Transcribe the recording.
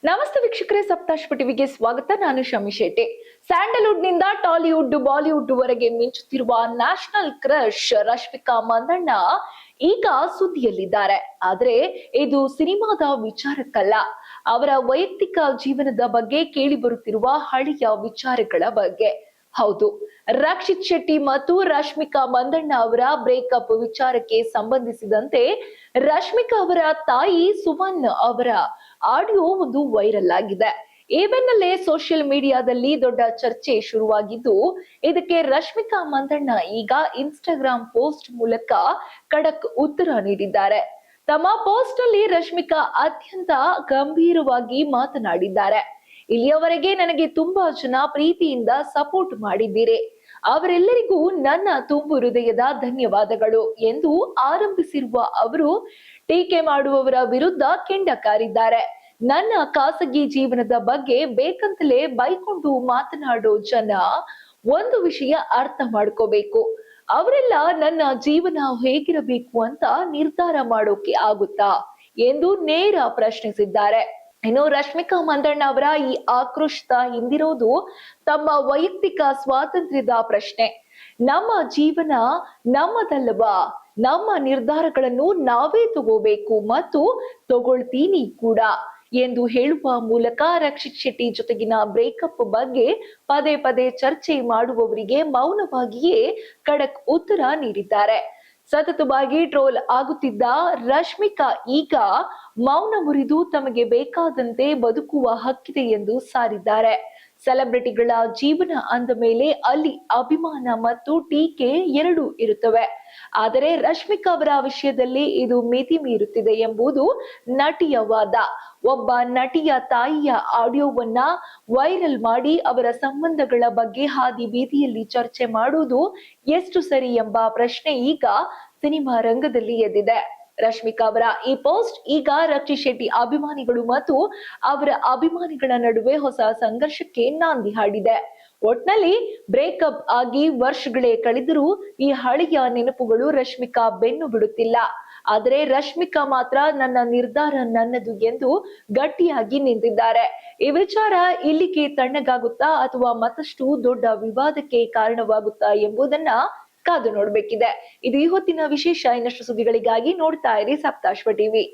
ನಮಸ್ತೆ ವೀಕ್ಷಕರೇ, ಸಪ್ತಾಶ್ವ ಟಿವಿಗೆ ಸ್ವಾಗತ. ನಾನು ಶಮಿ ಶೆಟ್ಟಿ. ಸ್ಯಾಂಡಲ್ವುಡ್ ನಿಂದ ಟಾಲಿವುಡ್, ಬಾಲಿವುಡ್ ವರೆಗೆ ಮಿಂಚುತ್ತಿರುವ ನ್ಯಾಷನಲ್ ಕ್ರಶ್ ರಶ್ಮಿಕಾ ಮಂದಣ್ಣ ಈಗ ಸುದ್ದಿಯಲ್ಲಿದ್ದಾರೆ. ಆದ್ರೆ ಇದು ಸಿನಿಮಾದ ವಿಚಾರಕ್ಕಲ್ಲ, ಅವರ ವೈಯಕ್ತಿಕ ಜೀವನದ ಬಗ್ಗೆ ಕೇಳಿ ಬರುತ್ತಿರುವ ಹಳೆಯ ವಿಚಾರಗಳ ಬಗ್ಗೆ. ಹೌದು, ರಕ್ಷಿತ್ ಶೆಟ್ಟಿ ಮತ್ತು ರಶ್ಮಿಕಾ ಮಂದಣ್ಣ ಅವರ ಬ್ರೇಕಪ್ ವಿಚಾರಕ್ಕೆ ಸಂಬಂಧಿಸಿದಂತೆ ರಶ್ಮಿಕಾ ಅವರ ತಾಯಿ ಸುಮನ್ ಅವರ ಆಡಿಯೋ ಒಂದು ವೈರಲ್ ಆಗಿದೆ. ಈ ಬೆನ್ನಲ್ಲೇ ಸೋಷಿಯಲ್ ಮೀಡಿಯಾದಲ್ಲಿ ದೊಡ್ಡ ಚರ್ಚೆ ಶುರುವಾಗಿದ್ದು, ಇದಕ್ಕೆ ರಶ್ಮಿಕಾ ಮಂದಣ್ಣ ಈಗ ಇನ್ಸ್ಟಾಗ್ರಾಮ್ ಪೋಸ್ಟ್ ಮೂಲಕ ಖಡಕ್ ಉತ್ತರ ನೀಡಿದ್ದಾರೆ. ತಮ್ಮ ಪೋಸ್ಟ್ ನಲ್ಲಿ ರಶ್ಮಿಕಾ ಅತ್ಯಂತ ಗಂಭೀರವಾಗಿ ಮಾತನಾಡಿದ್ದಾರೆ. ಇಲ್ಲಿಯವರೆಗೆ ನನಗೆ ತುಂಬಾ ಜನ ಪ್ರೀತಿಯಿಂದ ಸಪೋರ್ಟ್ ಮಾಡಿದ್ದೀರಿ, ಅವರೆಲ್ಲರಿಗೂ ನನ್ನ ತುಂಬು ಹೃದಯದ ಧನ್ಯವಾದಗಳು ಎಂದು ಆರಂಭಿಸಿರುವ ಅವರು ಟೀಕೆ ಮಾಡುವವರ ವಿರುದ್ಧ ಕೆಂಡ ಕಾರಿದ್ದಾರೆ. ನನ್ನ ಖಾಸಗಿ ಜೀವನದ ಬಗ್ಗೆ ಬೇಕಂತಲೇ ಬೈಕೊಂಡು ಮಾತನಾಡೋ ಜನ ಒಂದು ವಿಷಯ ಅರ್ಥ ಮಾಡ್ಕೋಬೇಕು, ಅವರೆಲ್ಲ ನನ್ನ ಜೀವನ ಹೇಗಿರಬೇಕು ಅಂತ ನಿರ್ಧಾರ ಮಾಡೋಕೆ ಆಗುತ್ತಾ ಎಂದು ನೇರ ಪ್ರಶ್ನಿಸಿದ್ದಾರೆ. ಇನ್ನು ರಶ್ಮಿಕಾ ಮಂದಣ್ಣ ಅವರ ಈ ಆಕ್ರೋಶದ ಹಿಂದಿರೋದು ತಮ್ಮ ವೈಯಕ್ತಿಕ ಸ್ವಾತಂತ್ರ್ಯದ ಪ್ರಶ್ನೆ. ನಮ್ಮ ಜೀವನ ನಮ್ಮದಲ್ಲವಾ, ನಮ್ಮ ನಿರ್ಧಾರಗಳನ್ನು ನಾವೇ ತಗೋಬೇಕು ಮತ್ತು ತಗೊಳ್ತೀನಿ ಕೂಡ ಎಂದು ಹೇಳುವ ಮೂಲಕ ರಕ್ಷಿತ್ ಶೆಟ್ಟಿ ಜೊತೆಗಿನ ಬ್ರೇಕಪ್ ಬಗ್ಗೆ ಪದೇ ಪದೇ ಚರ್ಚೆ ಮಾಡುವವರಿಗೆ ಮೌನವಾಗಿಯೇ ಖಡಕ್ ಉತ್ತರ ನೀಡಿದ್ದಾರೆ. ಸತತವಾಗಿ ಟ್ರೋಲ್ ಆಗುತ್ತಿದ್ದ ರಶ್ಮಿಕಾ ಈಗ ಮೌನ ಮುರಿದು ತಮಗೆ ಬೇಕಾದಂತೆ ಬದುಕುವ ಹಕ್ಕಿದೆ ಎಂದು ಸಾರಿದ್ದಾರೆ. ಸೆಲೆಬ್ರಿಟಿಗಳ ಜೀವನ ಅಂದ ಮೇಲೆ ಅಲ್ಲಿ ಅಭಿಮಾನ ಮತ್ತು ಟೀಕೆ ಎರಡೂ ಇರುತ್ತವೆ. ಆದರೆ ರಶ್ಮಿಕಾ ಅವರ ವಿಷಯದಲ್ಲಿ ಇದು ಮಿತಿ ಮೀರುತ್ತಿದೆ ಎಂಬುದು ನಟಿಯ ವಾದ. ಒಬ್ಬ ನಟಿಯ ತಾಯಿಯ ಆಡಿಯೋವನ್ನ ವೈರಲ್ ಮಾಡಿ ಅವರ ಸಂಬಂಧಗಳ ಬಗ್ಗೆ ಹಾದಿ ಬೀದಿಯಲ್ಲಿ ಚರ್ಚೆ ಮಾಡುವುದು ಎಷ್ಟು ಸರಿ ಎಂಬ ಪ್ರಶ್ನೆ ಈಗ ಸಿನಿಮಾ ರಂಗದಲ್ಲಿ ಎದ್ದಿದೆ. ರಶ್ಮಿಕಾ ಅವರ ಈ ಪೋಸ್ಟ್ ಈಗ ರಕ್ಷಿತ್ ಶೆಟ್ಟಿ ಅಭಿಮಾನಿಗಳು ಮತ್ತು ಅವರ ಅಭಿಮಾನಿಗಳ ನಡುವೆ ಹೊಸ ಸಂಘರ್ಷಕ್ಕೆ ನಾಂದಿ ಹಾಡಿದೆ. ಒಟ್ನಲ್ಲಿ ಬ್ರೇಕಪ್ ಆಗಿ ವರ್ಷಗಳೇ ಕಳೆದರೂ ಈ ಹಳೆಯ ನೆನಪುಗಳು ರಶ್ಮಿಕಾ ಬೆನ್ನು ಬಿಡುತ್ತಿಲ್ಲ. ಆದರೆ ರಶ್ಮಿಕಾ ಮಾತ್ರ ನನ್ನ ನಿರ್ಧಾರ ನನ್ನದು ಎಂದು ಗಟ್ಟಿಯಾಗಿ ನಿಂತಿದ್ದಾರೆ. ಈ ವಿಚಾರ ಇಲ್ಲಿಗೆ ತಣ್ಣಗಾಗುತ್ತಾ ಅಥವಾ ಮತ್ತಷ್ಟು ದೊಡ್ಡ ವಿವಾದಕ್ಕೆ ಕಾರಣವಾಗುತ್ತಾ ಎಂಬುದನ್ನ ಕಾದು ನೋಡ್ಬೇಕಿದೆ. ಇದು ಈ ಹೊತ್ತಿನ ವಿಶೇಷ. ಇನ್ನಷ್ಟು ಸುದ್ದಿಗಳಿಗಾಗಿ ನೋಡ್ತಾ ಇರಿ ಸಪ್ತಾಶ್ವ ಟಿವಿ.